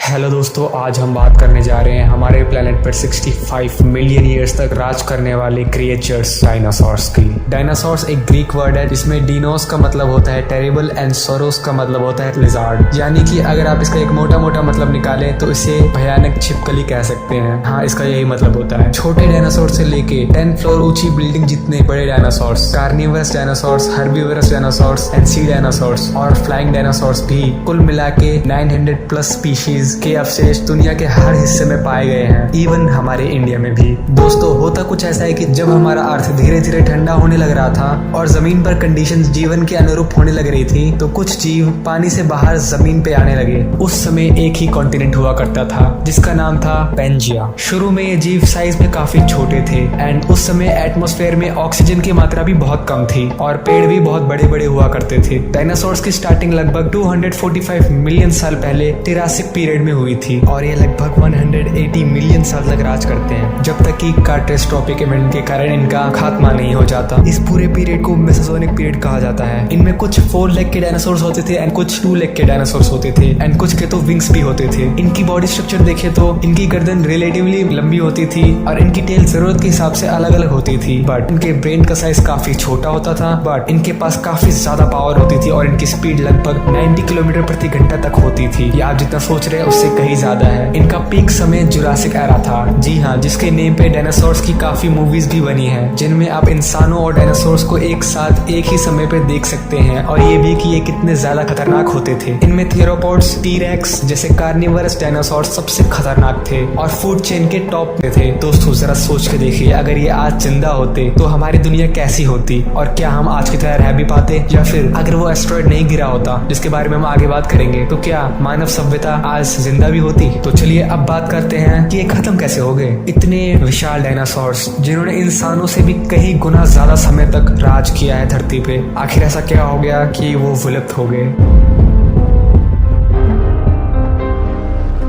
Hello दोस्तों, आज हम बात करने जा रहे हैं हमारे प्लेनेट पर 65 मिलियन ईयर्स तक राज करने वाले क्रिएचर्स डायनासोर्स की। डायनासोर्स एक ग्रीक वर्ड है जिसमें डीनोस का मतलब होता है टेरिबल एंड सोरोस का मतलब होता है लिजार्ड। यानी कि अगर आप इसका एक मोटा मोटा मतलब निकालें तो इसे भयानक छिपकली कह सकते हैं। हाँ, इसका यही मतलब होता है। छोटे डायनासोर से लेके 10 फ्लोर ऊंची बिल्डिंग जितने बड़े dinosaurs, carnivorous dinosaurs, herbivorous dinosaurs and sea dinosaurs और फ्लाइंग डायनासोर्स भी कुल मिला के 900 प्लस स्पीशीज के अवशेष दुनिया के हर हिस्से में पाए गए हैं, इवन हमारे इंडिया में भी। दोस्तों, होता कुछ ऐसा है कि जब हमारा अर्थ धीरे धीरे ठंडा होने लग रहा था और जमीन पर कंडीशंस जीवन के अनुरूप होने लग रही थी, तो कुछ जीव पानी से बाहर जमीन पे आने लगे। उस समय एक ही कॉन्टिनेंट हुआ करता था जिसका नाम था पेंजिया। शुरू में ये जीव साइज में काफी छोटे थे एंड उस समय एटमॉस्फेयर में ऑक्सीजन की मात्रा भी बहुत कम थी और पेड़ भी बहुत बड़े बड़े हुआ करते थे। डायनासोर्स की स्टार्टिंग लगभग 245 मिलियन साल पहले टिरासिक पीरियड में हुई थी और ये लगभग 180 मिलियन साल तक राज करते हैं, जब तक कि कैटास्ट्रोफिक इवेंट के कारण इनका खात्मा नहीं हो जाता। इस पूरे पीरियड को मेसोजोनिक पीरियड कहा जाता है। इनमें कुछ 4 लेग के डायनासोर्स होते थे एंड कुछ 2 लेग के डायनासोर्स होते थे एंड कुछ के तो विंग्स भी होते थे। इनकी बॉडी स्ट्रक्चर देखे तो इनकी गर्दन रिलेटिवली लंबी होती थी और इनकी टेल जरूरत के हिसाब से अलग अलग होती थी, बट इनके ब्रेन का साइज काफी छोटा होता था, बट इनके पास काफी ज्यादा पावर होती थी और इनकी स्पीड लगभग 90 किलोमीटर प्रति घंटा तक होती थी। ये आप जितना सोच रहे हैं उससे कहीं ज्यादा है। इनका पीक समय जुरासिक एरा था, जी हाँ, जिसके नेम पे डायनासोर्स की काफी मूवीज भी बनी हैं, जिनमें आप इंसानों और डायनासोर्स को एक साथ एक ही समय पे देख सकते हैं और ये भी कि ये कितने ज्यादा खतरनाक होते थे। इनमें थेरोपॉड्स, टी-रेक्स जैसे कार्निवरस डायनासोर्स सबसे खतरनाक थे और फूड चेन के टॉप पे थे। दोस्तों, जरा सोच के देखिए, अगर ये आज जिंदा होते तो हमारी दुनिया कैसी होती और क्या हम आज की तरह रह भी पाते, या फिर अगर वो एस्ट्रॉयड नहीं गिरा होता जिसके बारे में हम आगे बात करेंगे, तो क्या मानव सभ्यता आज जिंदा भी होती। तो चलिए अब बात करते हैं कि ये खत्म कैसे हो गए। इतने विशाल डायनासोर्स जिन्होंने इंसानों से भी कई गुना ज्यादा समय तक राज किया है धरती पे, आखिर ऐसा क्या हो गया कि वो विलुप्त हो गए।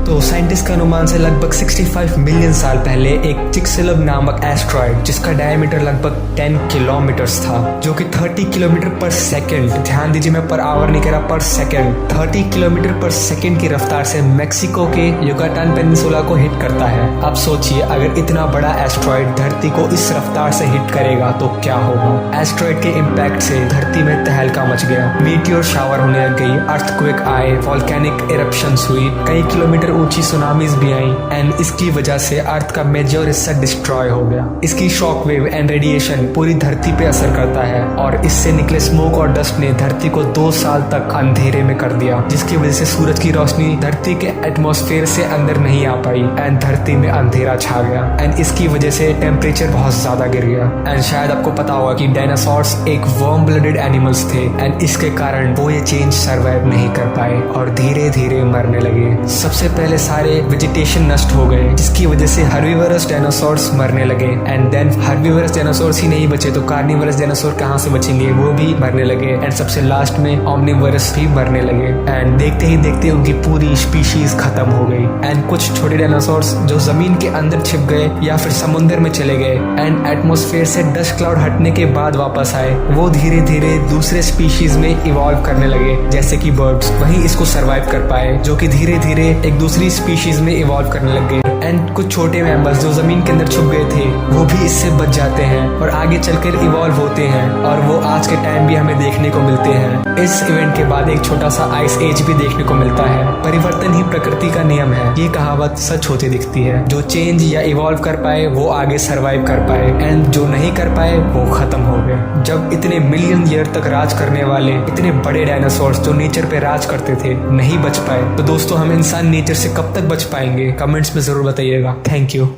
तो साइंटिस्ट के अनुमान से लगभग 65 मिलियन साल पहले एक चिक्सिलव नामक एस्ट्रॉयड जिसका डायमीटर लगभग 10 किलोमीटर्स था, जो कि 30 किलोमीटर पर सेकंड, ध्यान दीजिए मैं पर आवर नहीं कह रहा, पर सेकंड, 30 किलोमीटर पर सेकंड की रफ्तार से मेक्सिको के युकाटान पेनिनसुला को हिट करता है। अब सोचिए, अगर इतना बड़ा एस्ट्रॉयड धरती को इस रफ्तार से हिट करेगा तो क्या होगा। एस्ट्रॉयड के इम्पैक्ट से धरती में तहलका मच गया, मीटियोर शावर होने लग गई, अर्थक्वेक आए, वोल्केनिक इरप्शंस हुई, कई किलोमीटर ऊंची सुनामीज भी आई एंड इसकी वजह से अर्थ का मेजर हिस्सा डिस्ट्रॉय हो गया। इसकी शॉक वेव एंड रेडिएशन पूरी धरती पे असर करता है और इससे निकले स्मोक और डस्ट ने धरती को 2 साल तक अंधेरे में कर दिया, जिसकी वजह से सूरज की रोशनी धरती के एटमॉस्फेयर से अंदर नहीं आ पाई एंड धरती में अंधेरा छा गया एंड इसकी वजह से टेम्परेचर बहुत ज्यादा गिर गया। एंड शायद आपको पता होगा कि डायनासोर्स एक वार्म ब्लडेड एनिमल्स थे एंड इसके कारण वो ये चेंज सर्वाइव नहीं कर पाए और धीरे धीरे मरने लगे। सबसे पहले सारे वेजिटेशन नष्ट हो गए, जिसकी वजह से हर्बीवरस डायनासोर्स मरने लगे एंड देन हर्बीवरस डायनासोर्स ही नहीं बचे तो कार्निवरस डायनासोर कहाँ से बचेंगे, वो भी मरने लगे एंड सबसे लास्ट में ओमनिवरस भी मरने लगे एंड देखते ही देखते उनकी पूरी स्पीशीज खत्म हो गई एंड कुछ छोटे डायनासोर्स जो जमीन के अंदर छिप गए या फिर समुद्र में चले गए एंड एटमॉस्फेयर से डस्ट क्लाउड हटने के बाद वापस आए, वो धीरे धीरे दूसरे स्पीशीज में इवॉल्व करने लगे जैसे कि बर्ड्स, वही इसको सर्वाइव कर पाए जो कि धीरे धीरे एक दूसरी स्पीशीज में इवॉल्व करने लग गए एंड कुछ छोटे मेंबर्स जो जमीन के अंदर छुप गए थे वो भी इससे बच जाते हैं और आगे चलकर इवॉल्व होते हैं और वो आज के टाइम भी हमें देखने को मिलते हैं। इस इवेंट के बाद एक छोटा सा आइस एज भी देखने को मिलता है। परिवर्तन ही प्रकृति का नियम है, ये कहावत सच होती दिखती है। जो चेंज या इवॉल्व कर पाए वो आगे सर्वाइव कर पाए एंड जो नहीं कर पाए वो खत्म हो गए। जब इतने मिलियन ईयर तक राज करने वाले इतने बड़े डायनासोर्स जो नेचर पे राज करते थे नहीं बच पाए, तो दोस्तों हम इंसान नेचर से कब तक बच पाएंगे, कमेंट्स में जरूर बताइएगा। Thank you.